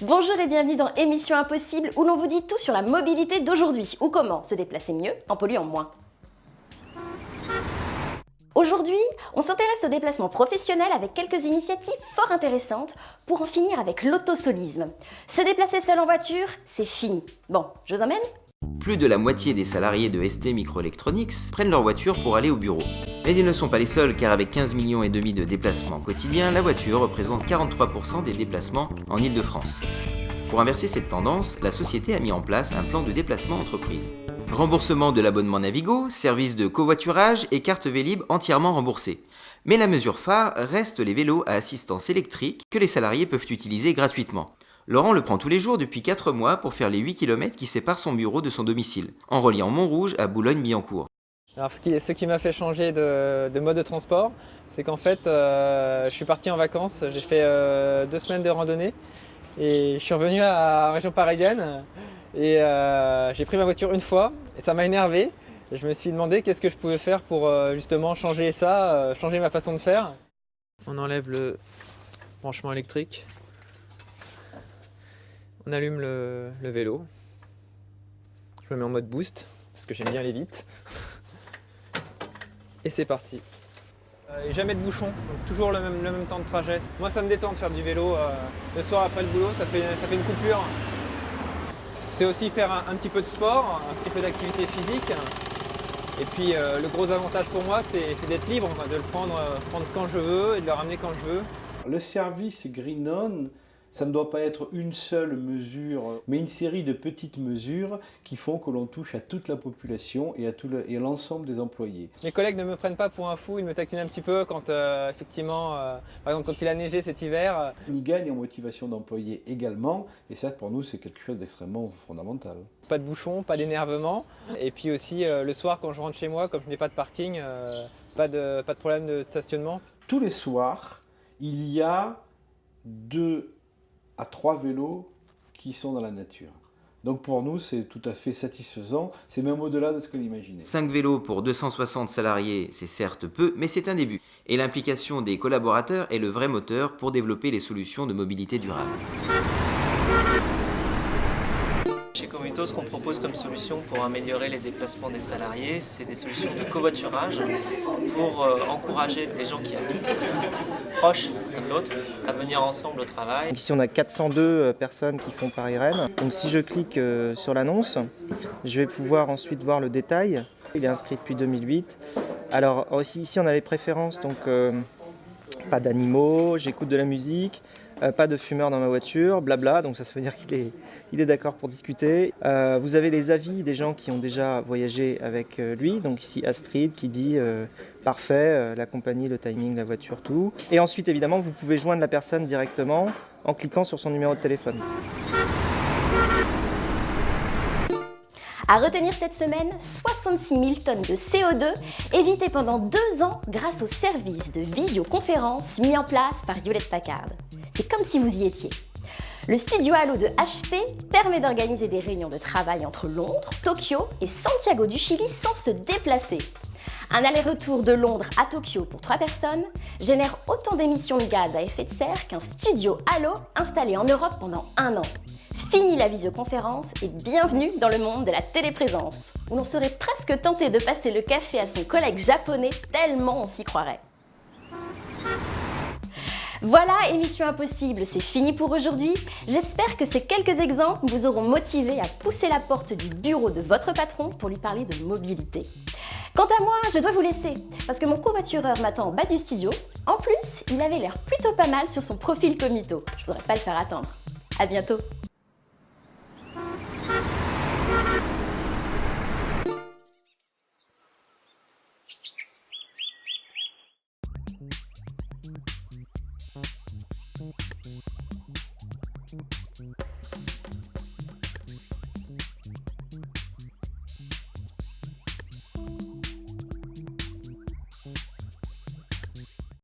Bonjour et bienvenue dans Émission Impossible où l'on vous dit tout sur la mobilité d'aujourd'hui ou comment se déplacer mieux en polluant moins. Aujourd'hui, on s'intéresse au déplacement professionnel avec quelques initiatives fort intéressantes pour en finir avec l'autosolisme. Se déplacer seul en voiture, c'est fini. Bon, je vous emmène ? Plus de la moitié des salariés de ST Microelectronics prennent leur voiture pour aller au bureau. Mais ils ne sont pas les seuls car avec 15,5 millions de déplacements quotidiens, la voiture représente 43% des déplacements en Île-de-France. Pour inverser cette tendance, la société a mis en place un plan de déplacement entreprise. Remboursement de l'abonnement Navigo, service de covoiturage et carte Vélib entièrement remboursée. Mais la mesure phare reste les vélos à assistance électrique que les salariés peuvent utiliser gratuitement. Laurent le prend tous les jours depuis 4 mois pour faire les 8 km qui séparent son bureau de son domicile, en reliant Montrouge à Boulogne-Billancourt. Alors ce qui m'a fait changer de mode de transport, c'est qu'en fait je suis parti en vacances, j'ai fait 2 semaines de randonnée et je suis revenu en région parisienne et j'ai pris ma voiture une fois et ça m'a énervé. Et je me suis demandé qu'est-ce que je pouvais faire pour justement changer ça, changer ma façon de faire. On enlève le branchement électrique. On allume le vélo. Je me mets en mode boost parce que j'aime bien aller vite. Et c'est parti. Et jamais de bouchon, donc toujours le même temps de trajet. Moi ça me détend de faire du vélo. Le soir après le boulot, ça fait une coupure. C'est aussi faire un petit peu de sport, un petit peu d'activité physique. Et puis le gros avantage pour moi, c'est d'être libre, de le prendre quand je veux et de le ramener quand je veux. Le service Green On, ça ne doit pas être une seule mesure, mais une série de petites mesures qui font que l'on touche à toute la population et à l'ensemble des employés. Mes collègues ne me prennent pas pour un fou, ils me taquinent un petit peu quand effectivement, par exemple quand il a neigé cet hiver. Ils gagnent en motivation d'employés également, et ça pour nous c'est quelque chose d'extrêmement fondamental. Pas de bouchon, pas d'énervement, et puis aussi le soir quand je rentre chez moi, comme je n'ai pas de parking, pas de problème de stationnement. Tous les soirs, il y a 2 à 3 vélos qui sont dans la nature. Donc pour nous, c'est tout à fait satisfaisant, c'est même au-delà de ce qu'on imaginait. 5 vélos pour 260 salariés, c'est certes peu, mais c'est un début. Et l'implication des collaborateurs est le vrai moteur pour développer les solutions de mobilité durable. Chez Commuto, ce qu'on propose comme solution pour améliorer les déplacements des salariés, c'est des solutions de covoiturage pour encourager les gens qui habitent proches l'un de l'autre à venir ensemble au travail. Ici on a 402 personnes qui font Paris-Rennes. Donc si je clique sur l'annonce, je vais pouvoir ensuite voir le détail. Il est inscrit depuis 2008. Alors aussi ici on a les préférences, donc pas d'animaux, j'écoute de la musique, pas de fumeurs dans ma voiture, blabla, donc ça veut dire qu'il est d'accord pour discuter. Vous avez les avis des gens qui ont déjà voyagé avec lui, donc ici Astrid qui dit parfait, la compagnie, le timing, la voiture, tout. Et ensuite évidemment vous pouvez joindre la personne directement en cliquant sur son numéro de téléphone. À retenir cette semaine, 66 000 tonnes de CO2 évitées pendant 2 ans grâce au service de visioconférence mis en place par Hewlett-Packard. C'est comme si vous y étiez. Le studio Halo de HP permet d'organiser des réunions de travail entre Londres, Tokyo et Santiago du Chili sans se déplacer. Un aller-retour de Londres à Tokyo pour 3 personnes génère autant d'émissions de gaz à effet de serre qu'un studio Halo installé en Europe pendant 1 an. Fini la visioconférence et bienvenue dans le monde de la téléprésence, où l'on serait presque tenté de passer le café à son collègue japonais tellement on s'y croirait. Voilà, Émission Impossible, c'est fini pour aujourd'hui. J'espère que ces quelques exemples vous auront motivé à pousser la porte du bureau de votre patron pour lui parler de mobilité. Quant à moi, je dois vous laisser, parce que mon covoitureur m'attend en bas du studio. En plus, il avait l'air plutôt pas mal sur son profil Commuto. Je voudrais pas le faire attendre. À bientôt.